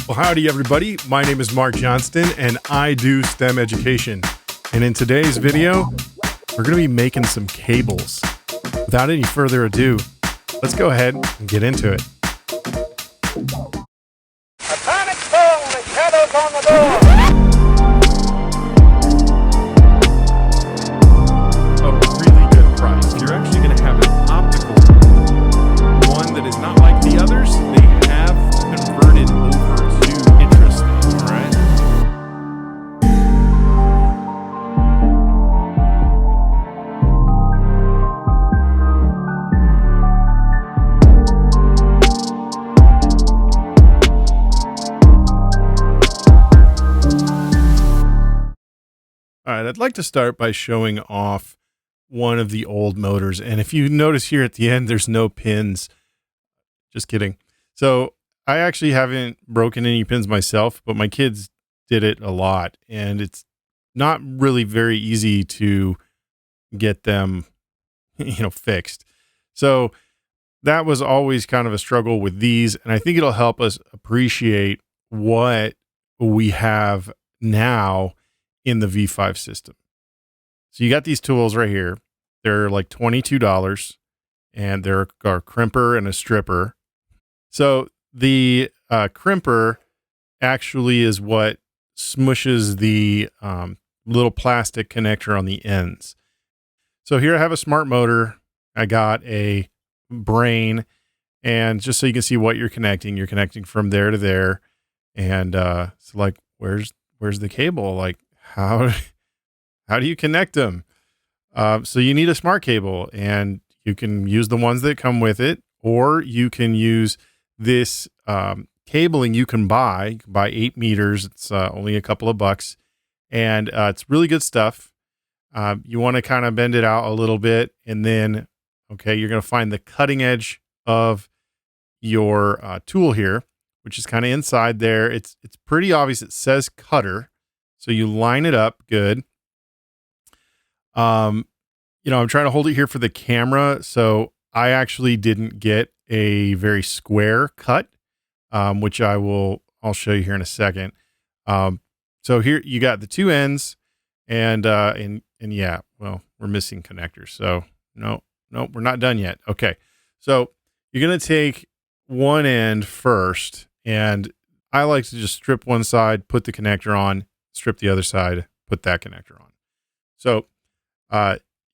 Well, howdy, everybody. My name is Mark Johnston, and I do STEM education. And in today's video, we're going to be making some cables. Without any further ado, let's go ahead and get into it. A panic phone with shadows on the door. A really good price. You're actually going to have an optical one that is not like the others. They have converted over to interesting, all right? All right, I'd like to start by showing off one of the old motors. And if you notice here at the end, there's no pins. Just kidding. So I actually haven't broken any pins myself, but my kids did it a lot. And it's not really very easy to get them, fixed. So that was always kind of a struggle with these. And I think it'll help us appreciate what we have now in the V5 system. So you got these tools right here. They're like $22 and they're a crimper and a stripper. So the crimper actually is what smushes the little plastic connector on the ends. So here I have a smart motor. I got a brain, and just so you can see what you're connecting from there to there. And it's like, where's the cable? Like, how do you connect them? So you need a smart cable, and you can use the ones that come with it, or you can use this cabling you can buy. You can buy 8 meters. It's only a couple of bucks, and it's really good stuff. You want to kind of bend it out a little bit, and then, you're going to find the cutting edge of your tool here, which is kind of inside there. It's pretty obvious. It says cutter. So you line it up good. I'm trying to hold it here for the camera. So I actually didn't get a very square cut, which I'll show you here in a second. So here you got the two ends, and yeah, well, we're missing connectors. So no, we're not done yet. Okay. So you're going to take one end first, and I like to just strip one side, put the connector on, strip the other side, put that connector on. So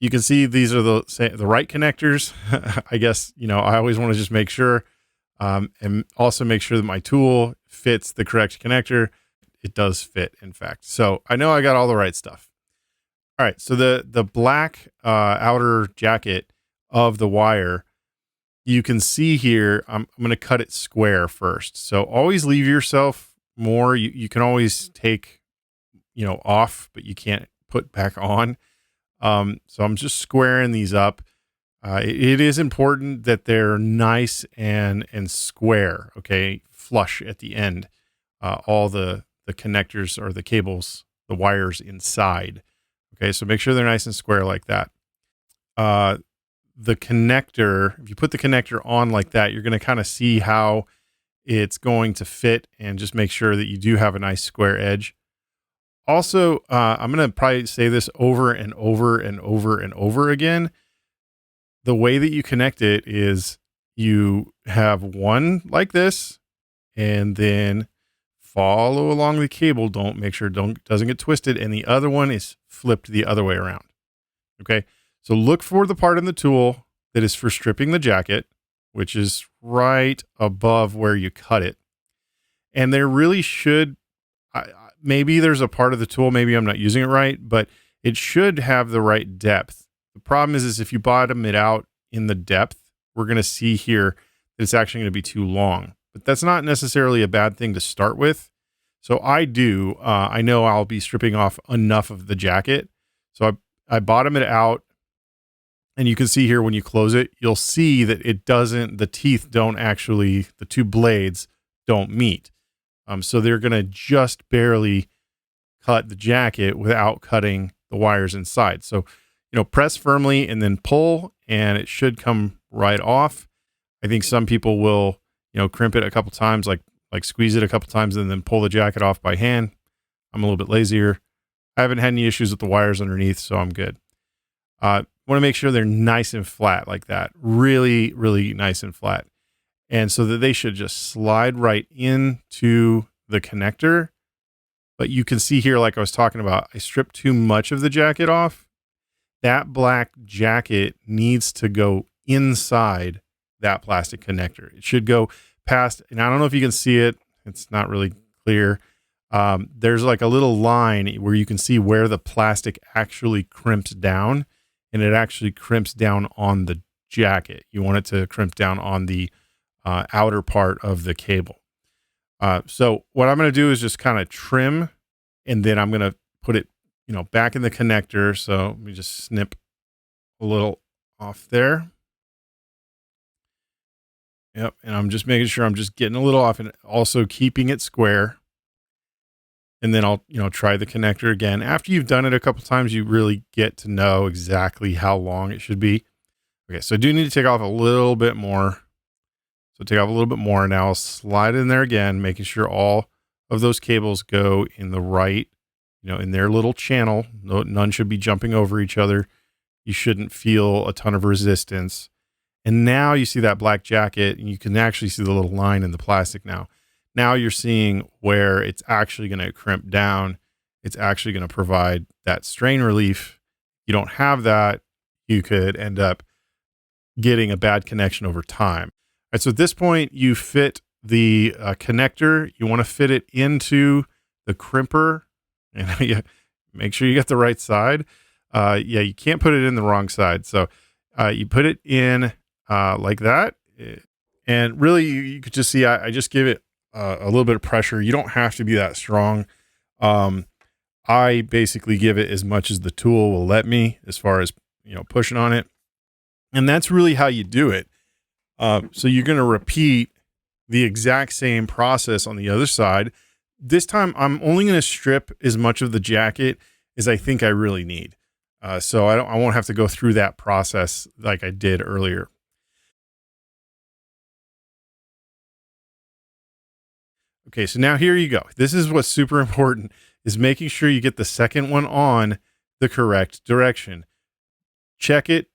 you can see these are the right connectors. I guess, I always want to just make sure, and also make sure that my tool fits the correct connector. It does fit, in fact. So I know I got all the right stuff. All right. So the black outer jacket of the wire, you can see here, I'm going to cut it square first. So always leave yourself more. You can always take, off, but you can't put back on. So I'm just squaring these up. It is important that they're nice and square. Okay. Flush at the end. All the connectors or the cables, the wires inside. Okay. So make sure they're nice and square like that. The connector, if you put the connector on like that, you're going to kind of see how it's going to fit, and just make sure that you do have a nice square edge. Also, I'm going to probably say this over and over and over and over again. The way that you connect it is you have one like this, and then follow along the cable. Doesn't get twisted. And the other one is flipped the other way around. Okay. So look for the part in the tool that is for stripping the jacket, which is right above where you cut it. And there really should, maybe there's a part of the tool, maybe I'm not using it right, but it should have the right depth. The problem is if you bottom it out in the depth, we're going to see here that it's actually going to be too long. But that's not necessarily a bad thing to start with. So I know I'll be stripping off enough of the jacket. So I bottom it out, and you can see here when you close it, you'll see that the two blades don't meet. So they're going to just barely cut the jacket without cutting the wires inside. So, press firmly and then pull, and it should come right off. I think some people will, crimp it a couple times, like like squeeze it a couple times and then pull the jacket off by hand. I'm a little bit lazier. I haven't had any issues with the wires underneath, so I'm good. Want to make sure they're nice and flat like that. Really, really nice and flat. And so that they should just slide right into the connector. But you can see here, like I was talking about, I stripped too much of the jacket off. That black jacket needs to go inside that plastic connector. It should go past, and I don't know if you can see it. It's not really clear. There's like a little line where you can see where the plastic actually crimps down, and it actually crimps down on the jacket. You want it to crimp down on the outer part of the cable. So what I'm going to do is just kind of trim, and then I'm going to put it, back in the connector. So let me just snip a little off there. Yep. And I'm just making sure I'm just getting a little off and also keeping it square. And then I'll, try the connector again. After you've done it a couple times, you really get to know exactly how long it should be. Okay. So I do need to take off a little bit more. So take off a little bit more. Now I'll slide in there again, making sure all of those cables go in the right, in their little channel. None should be jumping over each other. You shouldn't feel a ton of resistance. And now you see that black jacket, and you can actually see the little line in the plastic now. Now you're seeing where it's actually going to crimp down. It's actually going to provide that strain relief. You don't have that, you could end up getting a bad connection over time. All right, so at this point, you fit the connector. You want to fit it into the crimper, and you make sure you get the right side. You can't put it in the wrong side. So you put it in like that. And really, you could just see, I just give it a little bit of pressure. You don't have to be that strong. I basically give it as much as the tool will let me as far as, pushing on it. And that's really how you do it. So you're going to repeat the exact same process on the other side. This time, I'm only going to strip as much of the jacket as I think I really need. So I won't have to go through that process like I did earlier. Okay, so now here you go. This is what's super important, is making sure you get the second one on the correct direction. Check it,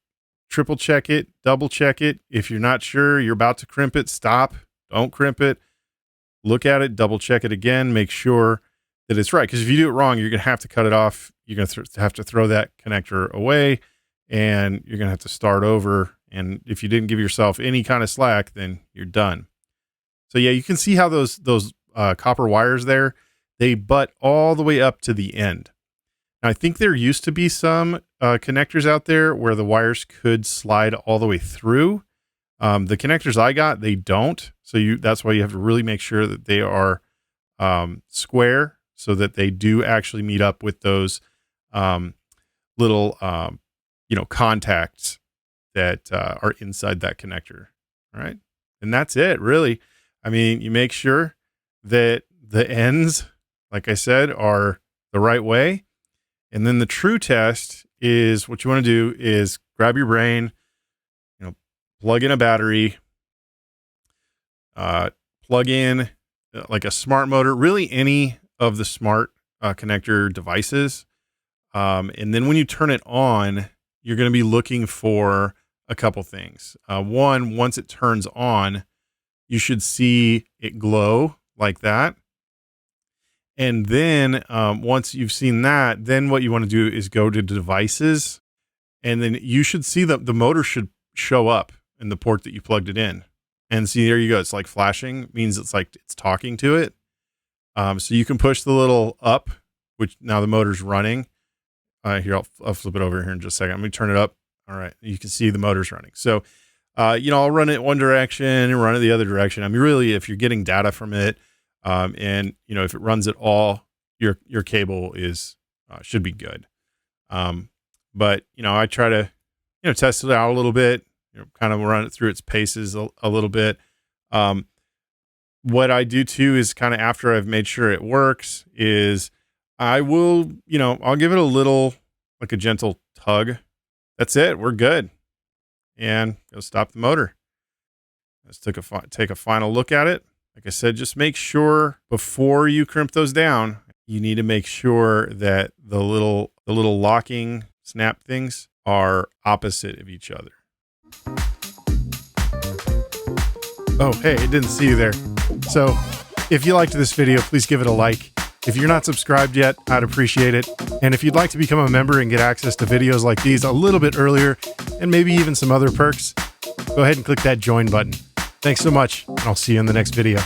triple check it, double check it. If you're not sure, you're about to crimp it, stop, don't crimp it. Look at it, double check it again, make sure that it's right. Because if you do it wrong, you're going to have to cut it off. You're going to have to throw that connector away, and you're going to have to start over. And if you didn't give yourself any kind of slack, then you're done. So yeah, you can see how those copper wires there, they butt all the way up to the end. Now, I think there used to be some connectors out there where the wires could slide all the way through. The connectors I got, they don't. So that's why you have to really make sure that they are square, so that they do actually meet up with those little contacts that are inside that connector. All right. And that's it, really. I mean, you make sure that the ends, like I said, are the right way. And then the true test is, what you want to do is grab your brain, plug in a battery, plug in like a smart motor, really any of the smart connector devices. And then when you turn it on, you're going to be looking for a couple things. One, once it turns on, you should see it glow like that. And then once you've seen that, then what you want to do is go to devices, and then you should see the motor should show up in the port that you plugged it in. And see, there you go. It's like flashing, means it's like it's talking to it. So you can push the little up, which now the motor's running. Here, I'll flip it over here in just a second. I'm going to turn it up. All right. You can see the motor's running. So, I'll run it one direction and run it the other direction. I mean, really, if you're getting data from it, and if it runs at all, your cable should be good. But I try to, test it out a little bit, kind of run it through its paces a little bit. What I do too is kind of, after I've made sure it works, is I will, I'll give it a little, like a gentle tug. That's it. We're good. And go stop the motor. Let's take a final look at it. Like I said, just make sure before you crimp those down, you need to make sure that the little locking snap things are opposite of each other. Oh, hey, I didn't see you there. So if you liked this video, please give it a like. If you're not subscribed yet, I'd appreciate it. And if you'd like to become a member and get access to videos like these a little bit earlier, and maybe even some other perks, go ahead and click that join button. Thanks so much, and I'll see you in the next video.